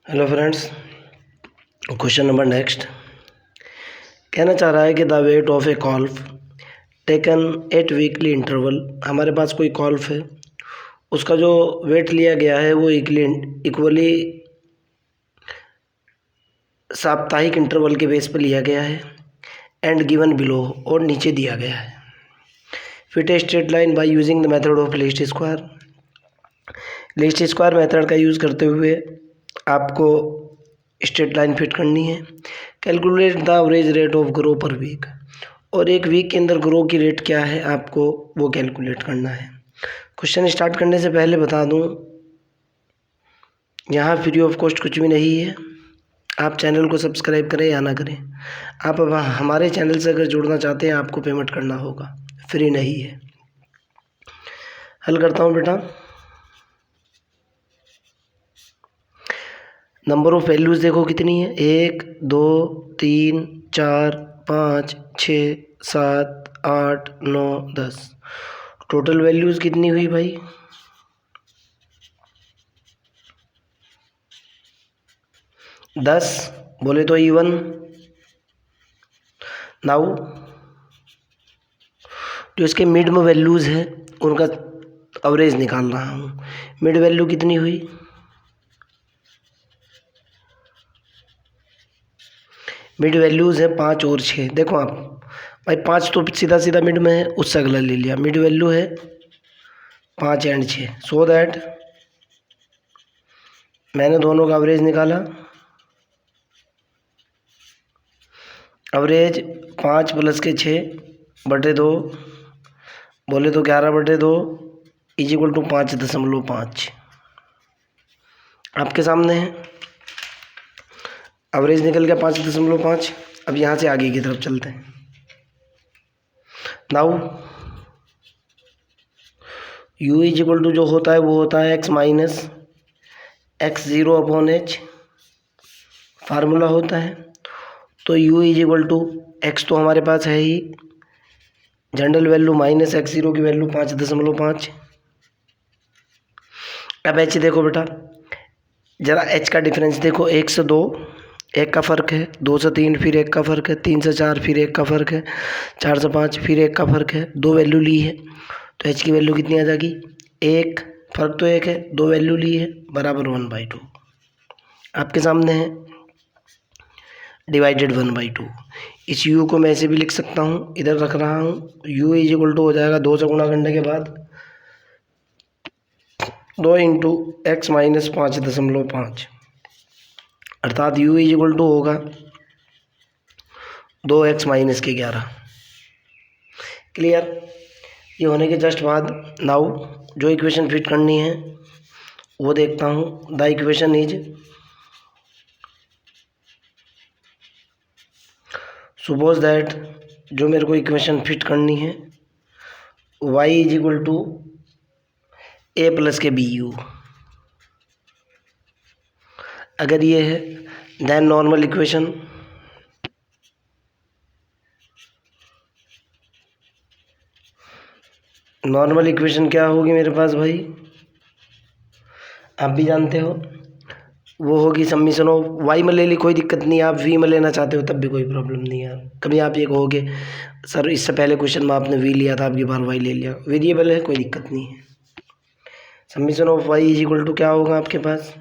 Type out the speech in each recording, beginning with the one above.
Hello friends, question number next कहना चाह रहा है कि the weight of a calf taken at weekly interval. हमारे पास कोई कॉल्फ है, उसका जो वेट लिया गया है वो इक्वली साप्ताहिक इंटरवल के बेस पर लिया गया है एंड गिवन बिलो, और नीचे दिया गया है। Fit a straight line by using the method of least square. Least square method का यूज़ करते हुए आपको स्ट्रेट लाइन फिट करनी है। Calculate the average rate of grow per week, और एक वीक के अंदर ग्रो की रेट क्या है आपको वो कैलकुलेट करना है। क्वेश्चन स्टार्ट करने से पहले बता दूं, यहाँ फ्री ऑफ कॉस्ट कुछ भी नहीं है। आप चैनल को सब्सक्राइब करें या ना करें, आप अब हमारे चैनल से अगर जुड़ना चाहते हैं आपको पेमेंट करना होगा, फ्री नहीं है। हल करता हूँ बेटा। नंबर ऑफ वैल्यूज़ देखो कितनी है, 1 2 3 4 5 6 7 8 9 10। टोटल वैल्यूज़ कितनी हुई भाई? 10 बोले तो इवन। नाउ जो इसके मिड में वैल्यूज़ है उनका एवरेज निकाल रहा हूँ। मिड वैल्यू कितनी हुई? मिड वैल्यूज़ है 5 और 6। देखो आप भाई, 5 तो सीधा सीधा मिड में है, उससे अगला ले लिया। मिड वैल्यू है 5 एंड 6, सो दैट मैंने दोनों का एवरेज निकाला। एवरेज 5 प्लस के 6/2 बोले तो 11/2 इज इक्वल टू 5.5 आपके सामने है। एवरेज निकल गया 5.5। अब यहाँ से आगे की तरफ चलते हैं। Now u is equal to जो होता है वो होता है x माइनस x0/h, फार्मूला होता है। तो u is equal to x तो हमारे पास है ही, जनरल वैल्यू माइनस x0 की वैल्यू 5.5। अब h देखो बेटा, ज़रा h का डिफरेंस देखो। 1 से 2 1 का फ़र्क है, 2 से 3 फिर 1 का फ़र्क है, 3 से 4 फिर 1 का फ़र्क है, 4 से 5 फिर 1 का फ़र्क है। 2 वैल्यू ली है तो h की वैल्यू कितनी आ जाएगी? 1, फ़र्क तो 1 है, 2 वैल्यू ली है, बराबर 1/2 आपके सामने है, डिवाइडेड 1/2। इस u को मैं ऐसे भी लिख सकता हूँ, इधर रख रहा हूँ। u इज इक्वल टू हो जाएगा 2 से गुणा करने के बाद 2 इंटू एक्स माइनस 5.5, अर्थात u इज इक्वल टू होगा 2x माइनस के 11। क्लियर? ये होने के जस्ट बाद नाउ जो इक्वेशन फिट करनी है वो देखता हूँ। The equation is, suppose that जो मेरे को इक्वेशन फिट करनी है y is equal to a plus के bu, अगर ये है देन नॉर्मल इक्वेशन क्या होगी मेरे पास भाई? आप भी जानते हो, वो होगी समीशन ऑफ वाई में ले ली, कोई दिक्कत नहीं। आप वी में लेना चाहते हो तब भी कोई प्रॉब्लम नहीं है। कभी आप ये कहोगे सर इससे पहले क्वेश्चन में आपने वी लिया था, आपकी बार वाई ले लिया, वेरिएबल है, कोई दिक्कत नहीं है। Summation of Y is equal to क्या होगा आपके पास?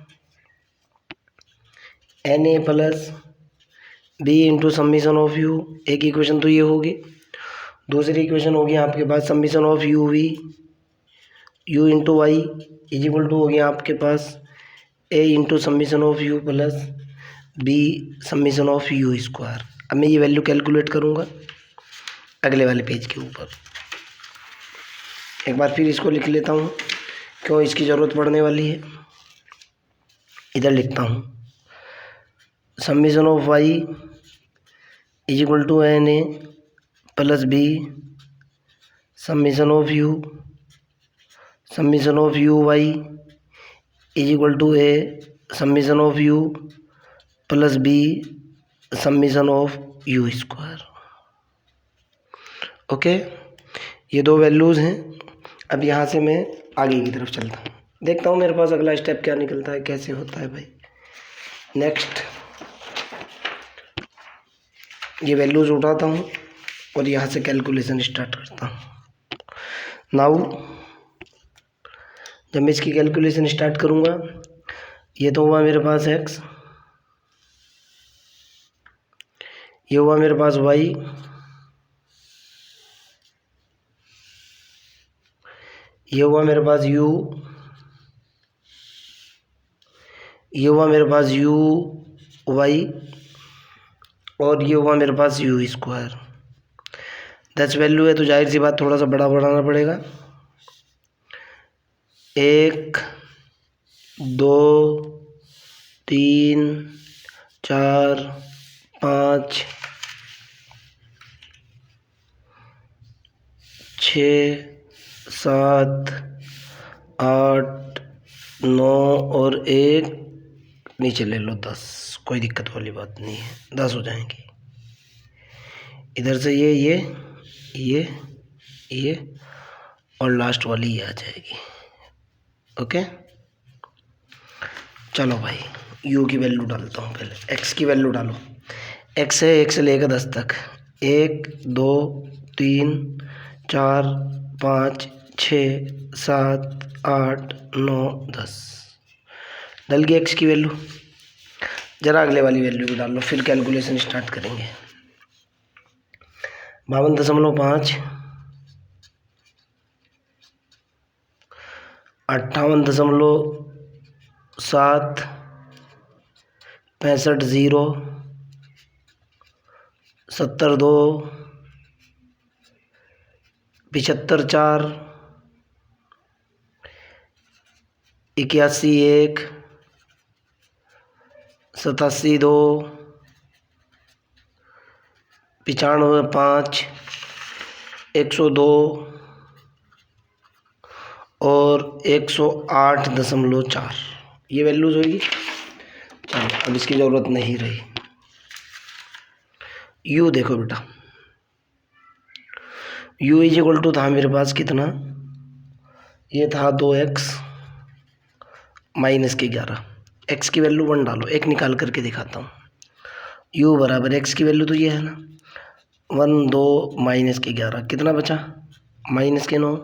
N A plus B into summation of U. एक इक्वेशन तो ये होगी। दूसरी इक्वेशन होगी आपके पास summation of U V U into Y is equal to होगी आपके पास A into summation of U plus B summation of U square. अब मैं ये वैल्यू कैलकुलेट करूँगा अगले वाले पेज के ऊपर। एक बार फिर इसको लिख लेता हूँ, क्यों इसकी ज़रूरत पड़ने वाली है। इधर लिखता हूँ summation of Y is equal to N A plus B summation of U Y is equal to A summation of U plus B summation of U square. Okay, ये दो वैल्यूज़ हैं। अब यहाँ से मैं आगे की तरफ चलता हूँ, देखता हूँ मेरे पास अगला स्टेप क्या निकलता है, कैसे होता है भाई। नेक्स्ट ये वैल्यूज उठाता हूँ और यहाँ से कैलकुलेशन स्टार्ट करता हूँ। नाउ जब मैं इसकी कैलकुलेशन स्टार्ट करूँगा, ये तो हुआ मेरे पास x, ये हुआ मेरे पास y, ये हुआ मेरे पास u, ये हुआ मेरे पास u y, और ये हुआ मेरे पास u स्क्वायर। 10 वैल्यू है तो जाहिर सी बात थोड़ा सा बड़ा बढ़ाना पड़ेगा। 1 2 3 4 5 6 7 8 9 और 1 नीचे ले लो 10, कोई दिक्कत वाली बात नहीं है, 10 हो जाएंगी। इधर से ये और लास्ट वाली ये आ जाएगी। ओके, चलो भाई u की वैल्यू डालता हूँ। पहले x की वैल्यू डालो। x है 1 से लेकर 10 तक, 1 2 3 4 5 6 7 8 9 10 डल गई x की वैल्यू। जरा अगले वाली वैल्यू भी डाल लो, फिर कैलकुलेशन स्टार्ट करेंगे। 52.5, 58.7, 65.0, 70.2, 75.4, 81.1, 87.2, 95.5, 102 और 108.4 ये वैल्यूज होगी। चलो अब इसकी ज़रूरत नहीं रही। u देखो बेटा, u इज इक्वल टू था मेरे पास कितना, ये था 2x माइनस के 11। x की वैल्यू 1 डालो, एक निकाल करके दिखाता हूँ। u बराबर x की वैल्यू तो ये है ना, 1 2 माइनस के 11 कितना बचा, माइनस के 9,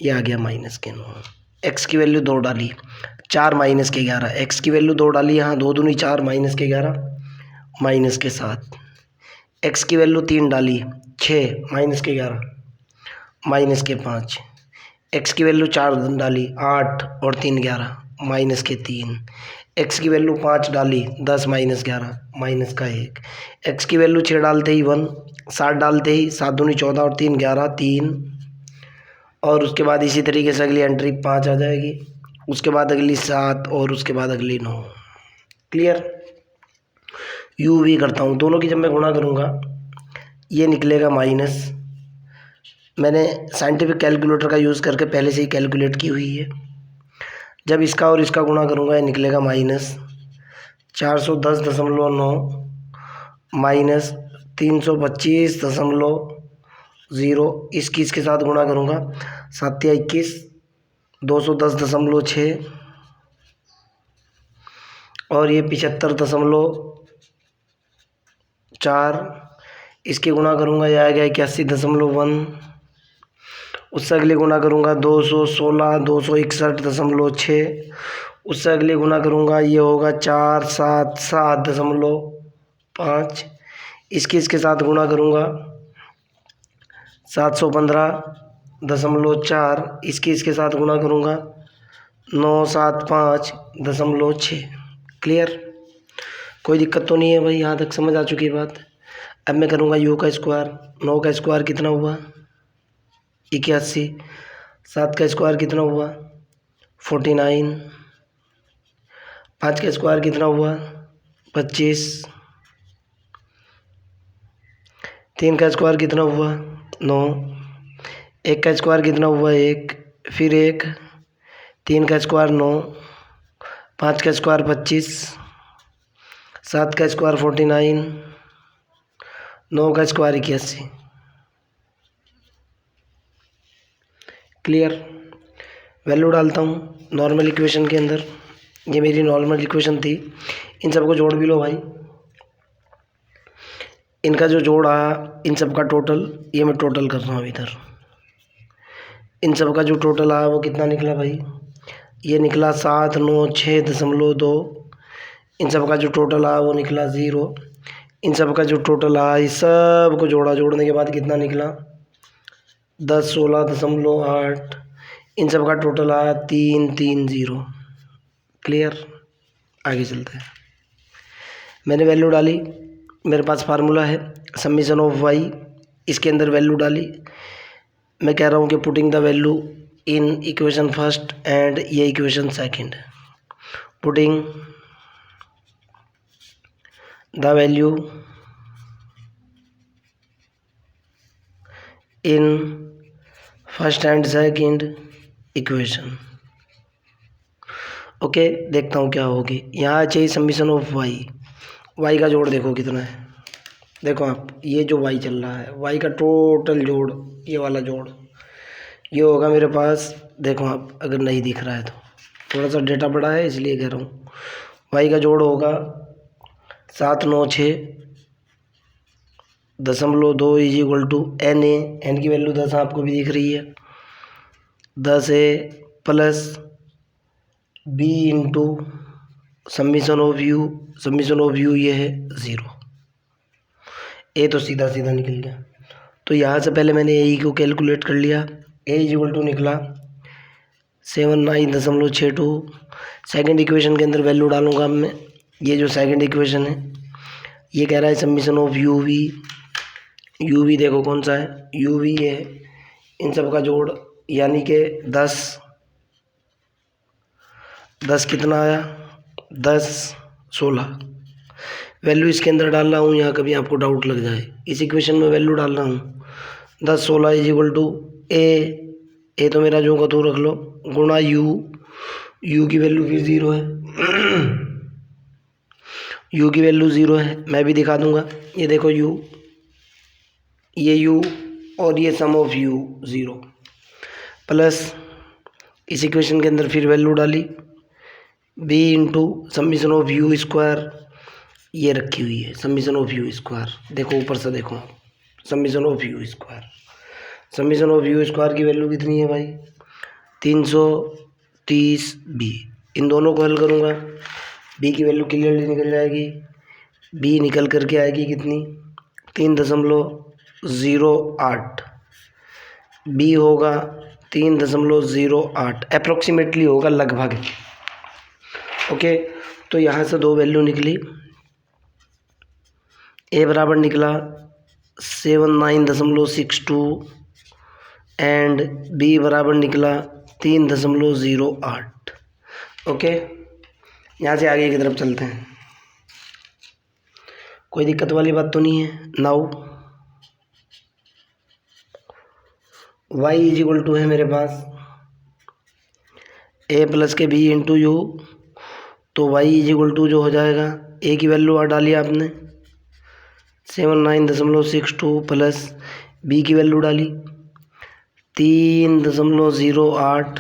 ये आ गया माइनस के 9। x की वैल्यू 2 डाली, 4 माइनस के 11, x की वैल्यू 2 डाली, यहाँ 2 दूनी 4 माइनस के 11 माइनस के 7। x की वैल्यू 3 डाली, 6 माइनस के 11 माइनस के 5। x की वैल्यू 4 डाली, 8 और 3 11 माइनस के 3। x की वैल्यू 5 डाली, 10 माइनस 11 माइनस का 1। x की वैल्यू 6 डालते ही 1, 7 डालते ही 7 दूनी 14 और 3 11 3, और उसके बाद इसी तरीके से अगली एंट्री 5 आ जाएगी, उसके बाद अगली 7 और उसके बाद अगली 9। क्लियर। u भी करता हूँ, दोनों की जब मैं गुणा करूँगा ये निकलेगा माइनस। मैंने साइंटिफिक कैलकुलेटर का यूज़ करके पहले से ही कैलकुलेट की हुई है। जब इसका और इसका गुणा करूँगा ये निकलेगा माइनस 410.9 माइनस 325.0। इसके साथ गुणा करूँगा 7 या 21, 210.6 और ये 75.4। इसके गुणा करूँगा ये आ गया 81.1। उससे अगले गुणा करूँगा 216, 261.6। उससे अगले गुणा करूँगा ये होगा 477.5। इसके साथ गुणा करूँगा 715.4। इसके साथ गुणा करूँगा 975.6। क्लियर, कोई दिक्कत तो नहीं है भाई, यहाँ तक समझ आ चुकी है बात। अब मैं करूँगा u का स्क्वायर। 9 का स्क्वायर कितना हुआ 81, 7 का स्क्वायर कितना हुआ 49, 5 का स्क्वायर कितना हुआ 25, 3 का स्क्वायर कितना हुआ 9, 1 का स्क्वायर कितना हुआ 1, फिर 1, 3 का स्क्वायर 9, 5 का स्क्वायर 25, 7 का स्क्वायर 49, 9 का स्क्वायर 81। क्लियर। वैल्यू डालता हूँ नॉर्मल इक्वेशन के अंदर। ये मेरी नॉर्मल इक्वेशन थी। इन सबको जोड़ भी लो भाई। इनका जो जोड़ आया, इन सब का टोटल, ये मैं टोटल कर रहा हूँ इधर। इन सब का जो टोटल आया वो कितना निकला भाई? ये निकला 796.2। इन सब का जो टोटल आया वो निकला 0। इन सब का जो टोटल आया, इस सब को जोड़ा, जोड़ने के बाद कितना निकला? 1016.8। इन सब का टोटल आया 330। क्लियर? आगे चलते हैं। मैंने वैल्यू डाली, मेरे पास फार्मूला है समीशन ऑफ वाई, इसके अंदर वैल्यू डाली। मैं कह रहा हूँ कि putting the value in equation first and ये equation second. Putting the value in first and second equation. Okay, देखता हूँ क्या होगी। यहाँ चाहिए समीशन ऑफ वाई। वाई का जोड़ देखो कितना है। देखो आप, ये जो वाई चल रहा है, वाई का टोटल जोड़, ये वाला जोड़, ये होगा मेरे पास। देखो आप, अगर नहीं दिख रहा है तो थोड़ा सा डेटा बड़ा है इसलिए कह रहा हूँ। वाई का जोड़ होगा 796.2 is equal to N A. N की वैल्यू 10 आपको भी दिख रही है। 10 A plus B into summation of U. Summation of U ये है 0। ए तो सीधा सीधा निकल गया। तो यहाँ से पहले मैंने ए को कैलकुलेट कर लिया। ए इज इक्वल टू निकला 79.62। सेकंड इक्वेशन के अंदर वैल्यू डालूंगा अब मैं। ये जो सेकंड इक्वेशन है, ये कह रहा है summation of U V. U V देखो कौन सा है, यू वी है इन सब का जोड़, यानी कि 10 कितना आया? 10 16। वैल्यू इसके अंदर डाल रहा हूँ, यहाँ कभी आपको डाउट लग जाए। इस इक्वेशन में वैल्यू डाल रहा हूँ 10 16 इज इक्वल टू ए तो मेरा जो का तो रख लो, गुणा यू की वैल्यू फिर 0 है। यू की वैल्यू 0 है, मैं भी दिखा दूंगा। ये देखो यू, ये यू और ये सम ऑफ यू 0 प्लस इस इक्वेशन के अंदर फिर वैल्यू डाली B into summation of U square, ये रखी हुई है समीशन ऑफ यू स्क्वायर। देखो ऊपर से देखो, summation of U square. Summation of U square की वैल्यू कितनी है भाई? 330 बी। इन दोनों को हल करूँगा, बी की वैल्यू क्लियरली निकल जाएगी। बी निकल करके आएगी कितनी? 3.08। बी होगा 3.08, अप्रोक्सीमेटली होगा, लगभग। ओके, तो यहाँ से दो वैल्यू निकली। ए बराबर निकला 79.62 एंड बी बराबर निकला 3.08। ओके, यहाँ से आगे की तरफ चलते हैं। कोई दिक्कत वाली बात तो नहीं है। Now y is equal to है मेरे पास a प्लस के b इंटू यू। तो y इज इक्वल टू जो हो जाएगा, a की वैल्यू डाली आपने 79.62 प्लस b की वैल्यू डाली 3.08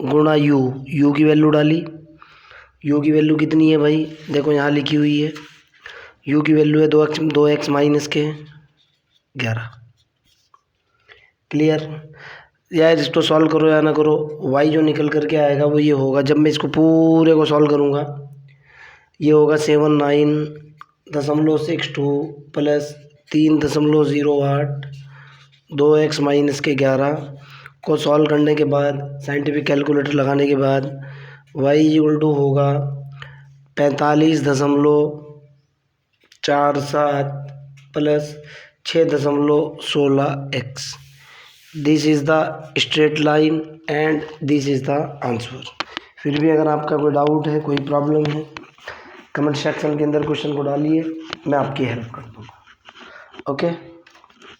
गुणा यू की वैल्यू डाली। यू की वैल्यू कितनी है भाई? देखो यहाँ लिखी हुई है, यू की वैल्यू है 2x माइनस के 11। क्लियर? यार इसको सॉल्व करो या ना करो, y जो निकल करके आएगा वो ये होगा। जब मैं इसको पूरे को सॉल्व करूँगा, ये होगा 79.62 प्लस 3.08 2x माइनस के 11 को सॉल्व करने के बाद, साइंटिफिक कैलकुलेटर लगाने के बाद y इक्वल टू होगा 45.47 plus 6.16x। This is the straight line and this is the answer. फिर भी अगर आपका कोई डाउट है, कोई प्रॉब्लम है, कमेंट सेक्शन के अंदर क्वेश्चन को डालिए, मैं आपकी हेल्प कर दूँगा। Okay,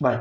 bye.